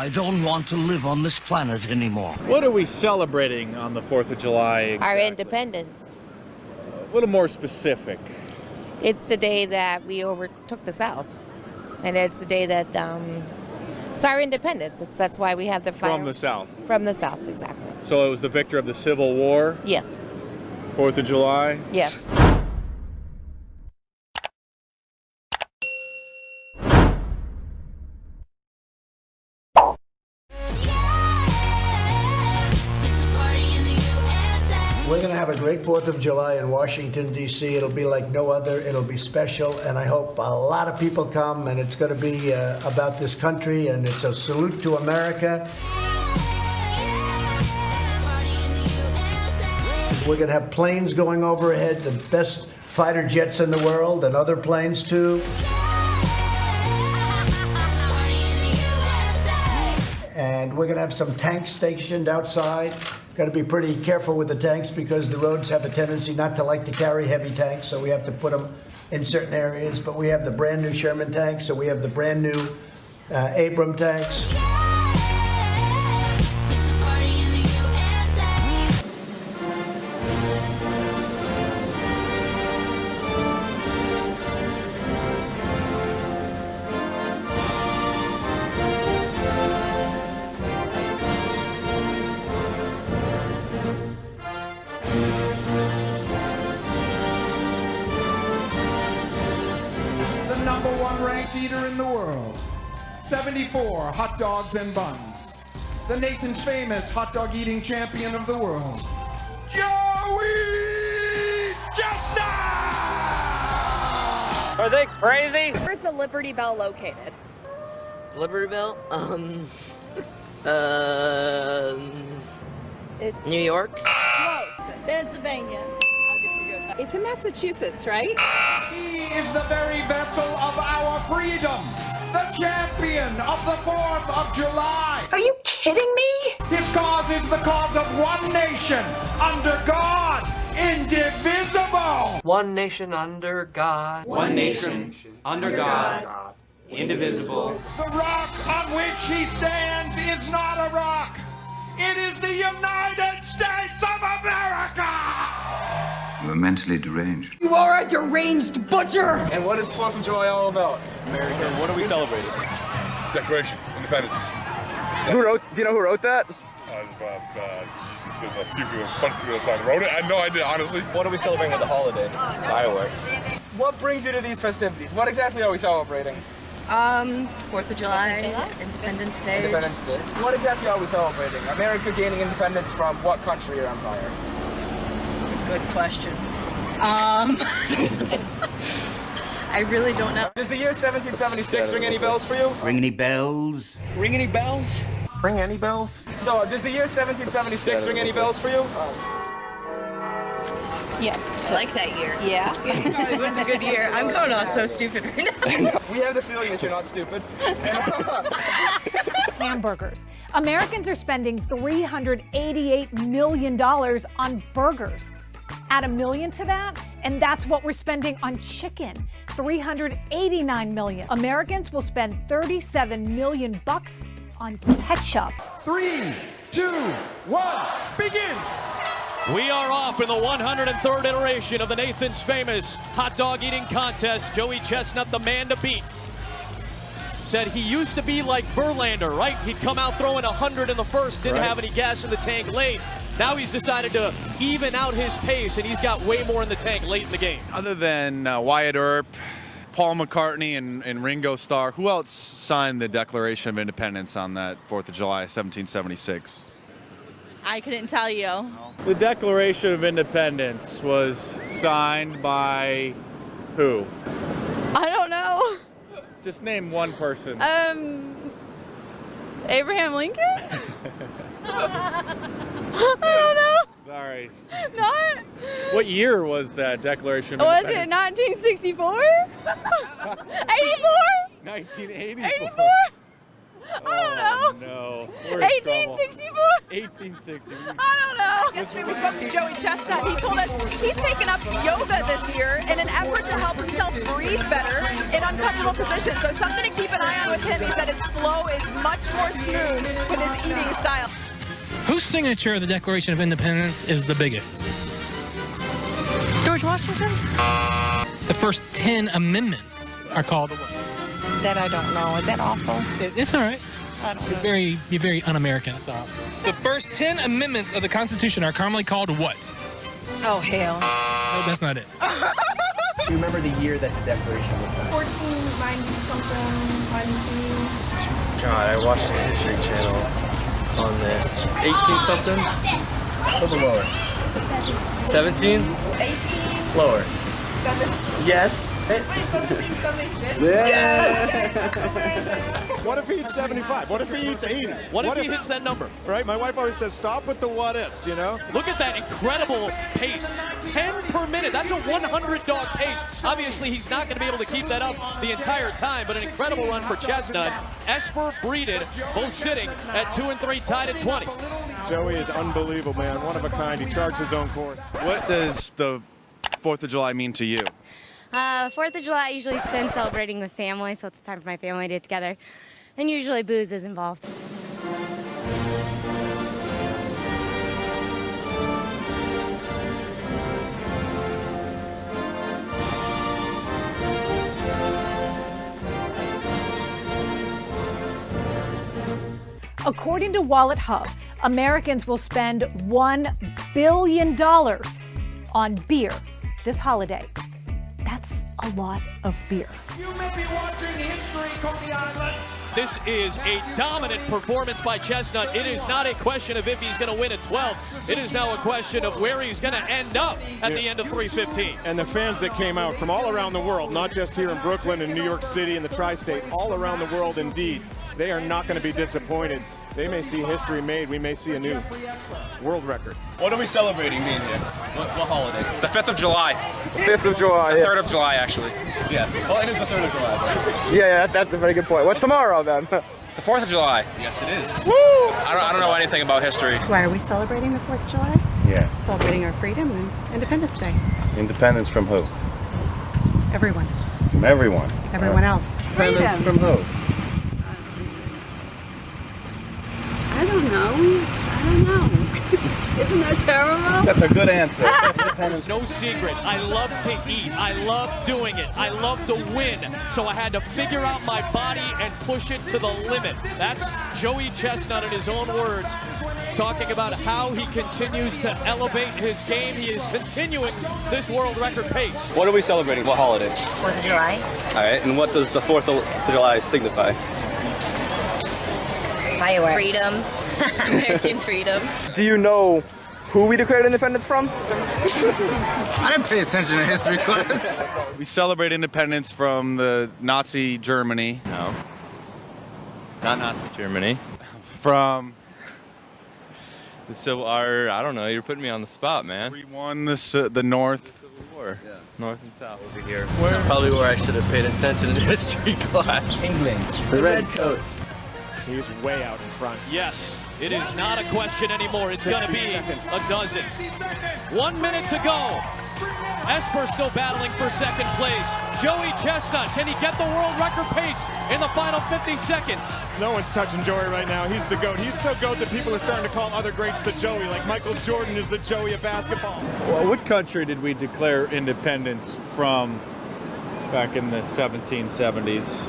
I don't want to live on this planet anymore. What are we celebrating on the 4th of July exactly? Our independence. A little more specific. It's the day that we overtook the South. And it's the day that, it's our independence. That's why we have the fire. From the South. From the South, exactly. So it was the victor of the Civil War? Yes. 4th of July? Yes. We're going to have a great 4th of July in Washington, D.C. It'll be like no other. It'll be special, and I hope a lot of people come, and it's going to be about this country, and it's a salute to America. We're going to have planes going overhead, the best fighter jets in the world, and other planes, too. And we're going to have some tanks stationed outside. Got to be pretty careful with the tanks because the roads have a tendency not to like to carry heavy tanks, so we have to put them in certain areas. But we have the brand new Sherman tanks, so we have the brand new Abram tanks. #1 ranked eater in the world. 74 hot dogs and buns. The Nathan's Famous hot dog eating champion of the world, Joey Chestnut! Are they crazy? Where's the Liberty Bell located? Liberty Bell? New York? Close. Pennsylvania. I'll get you good. It's in Massachusetts, right? He is the very vessel of our freedom, the champion of the 4th of July. Are you kidding me? His cause is the cause of one nation, under God, indivisible. One nation under God. One nation under God, indivisible. The rock on which he stands is not a rock. It is the United States of America. You are mentally deranged. You are a deranged butcher! And what is 4th of July all about? America, what are we celebrating? Declaration, Independence. Do you know who wrote that? Jesus, there's a few people, a bunch of people that wrote it. I had no idea, honestly. What are we celebrating with the holiday? Fireworks. What brings you to these festivities? What exactly are we celebrating? 4th of July, Independence Day. Independence Day. What exactly are we celebrating? America gaining independence from what country or empire? That's a good question. I really don't know. Does the year 1776 ring any bells for you? Ring any bells? Ring any bells? Ring any bells? So, does the year 1776 ring any bells for you? Yeah. I like that year. Yeah. It was a good year. I'm going off so stupid right now. We have the feeling that you're not stupid. Hamburgers. Americans are spending $388 million on burgers. Add $1 million to that, and that's what we're spending on chicken. $389 million. Americans will spend $37 million on ketchup. 3, 2, 1, begin! We are off in the 103rd iteration of the Nathan's Famous hot dog eating contest. Joey Chestnut, the man to beat, said he used to be like Verlander, right? He'd come out throwing 100 in the first, didn't have any gas in the tank late. Now he's decided to even out his pace, and he's got way more in the tank late in the game. Other than Wyatt Earp, Paul McCartney, and Ringo Starr, who else signed the Declaration of Independence on that 4th of July, 1776? I couldn't tell you. The Declaration of Independence was signed by who? I don't know. Just name one person. Abraham Lincoln? I don't know. Sorry. Not? What year was that Declaration of Was it Independence? 1964? 84? 1984. 84? I don't know. No. We're in 1864? 1860. I don't know. Yesterday we spoke to Joey Chestnut. He told us he's taken up yoga this year in an effort to help himself breathe better in uncomfortable positions. So something to keep an eye on with him is that his flow is much much more smooth with his eating style. Whose signature of the Declaration of Independence is the biggest? George Washington's? The first 10 amendments are called what? That I don't know. Is that awful? It's all right. I don't know. You're very un-American, that's all. The first 10 amendments of the Constitution are commonly called what? Oh, hell. No, that's not it. Do you remember the year that the Declaration was signed? 1490-something, 92. God, I watched the History Channel on this. 18-something? A little lower. 17? 18. Lower. 17. Yes. What if he eats 75? What if he eats 80? What if he hits that number? Right? My wife always says, stop with the what ifs, you know? Look at that incredible pace. 10 per minute. That's a 100-dog pace. Obviously, he's not going to be able to keep that up the entire time, but an incredible run for Chestnut. Esper, Breeden, both sitting at 2 and 3, tied at 20. Joey is unbelievable, man. One of a kind. He charts his own course. What does the 4th of July mean to you? 4th of July I usually spend celebrating with family, so it's a time for my family to get together. And usually booze is involved. According to Wallet Hub, Americans will spend $1 billion on beer this holiday. That's a lot of beer. You may be watching History, Coney Island. This is a dominant performance by Chestnut. It is not a question of if he's going to win at 12. It is now a question of where he's going to end up at the end of 3:15. And the fans that came out from all around the world, not just here in Brooklyn and New York City and the tri-state, all around the world indeed, they are not going to be disappointed. They may see history made. We may see a new world record. What are we celebrating being here? What holiday? The 5th of July. The 5th of July. The 3rd of July, actually. Yeah. Well, it is the 3rd of July. Right? Yeah, that's a very good point. What's tomorrow, then? The 4th of July. Yes, it is. Woo! I don't know anything about history. Why are we celebrating the 4th of July? Yeah. Celebrating our freedom and Independence Day. Independence from who? Everyone. From everyone. Everyone else. Independence from who? I don't know. Isn't that terrible? That's a good answer. There's no secret. I love to eat. I love doing it. I love to win. So I had to figure out my body and push it to the limit. That's Joey Chestnut in his own words, talking about how he continues to elevate his game. He is continuing this world record pace. What are we celebrating? What holiday? 4th of July. All right, and what does the 4th of July signify? Fireworks. Freedom. American freedom. Do you know who we declared independence from? I didn't pay attention to history class. We celebrate independence from the Nazi Germany. No. Not Nazi Germany. From The Civil War. I don't know. You're putting me on the spot, man. we won the North. The Civil War. Yeah. North and South. Over here. This is probably where I should have paid attention in history class. England. The Redcoats. He was way out in front. Yes, it is not a question anymore. It's going to be a dozen. 1 minute to go. Esper still battling for second place. Joey Chestnut, can he get the world record pace in the final 50 seconds? No one's touching Joey right now. He's the GOAT. He's so GOAT that people are starting to call other greats the Joey, like Michael Jordan is the Joey of basketball. Well, what country did we declare independence from back in the 1770s?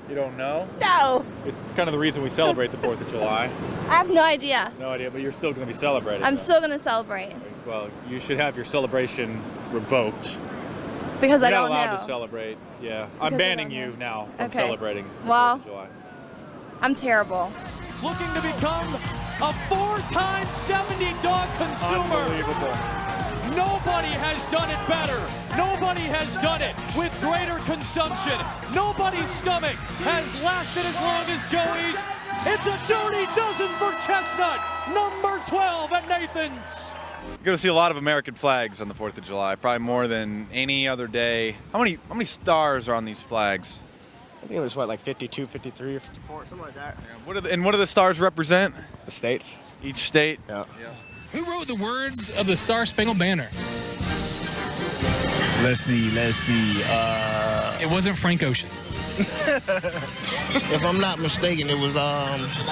You don't know? No. It's kind of the reason we celebrate the 4th of July. I have no idea. No idea, but you're still going to be celebrating. I'm still going to celebrate. Well, you should have your celebration revoked. Because I You're don't not allowed know. to celebrate. Yeah, Because I'm I banning don't you know. now from Okay. celebrating the Well, 4th of July. I'm terrible. Looking to become a 4-time 70-dog consumer. Unbelievable. Nobody has done it better. Nobody has done it with greater consumption. Nobody's stomach has lasted as long as Joey's. It's a dirty dozen for Chestnut, number 12 at Nathan's. You're going to see a lot of American flags on the 4th of July, probably more than any other day. How many stars are on these flags? I think it was, like 52, 53, or 54, something like that. Yeah, what do the stars represent? The states. Each state? Yeah. Who wrote the words of the Star Spangled Banner? Let's see. It wasn't Frank Ocean. If I'm not mistaken, it was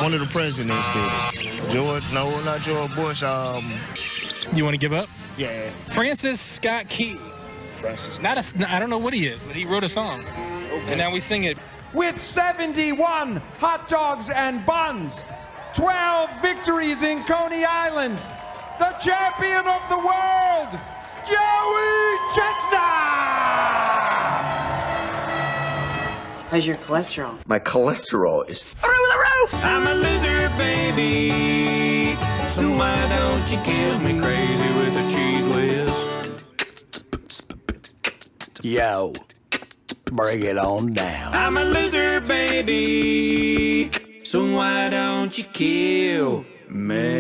one of the presidents did it. George, no, not George Bush. You want to give up? Yeah. Francis Scott Key. Francis. I don't know what he is, but he wrote a song. Okay. And now we sing it. With 71 hot dogs and buns, 12 victories in Coney Island, the champion of the world, Joey Chestnut! How's your cholesterol? My cholesterol is Through the roof! I'm a loser, baby. So why don't you kill me crazy with a cheese whiz? Yo, bring it on down. I'm a loser, baby. So why don't you kill me?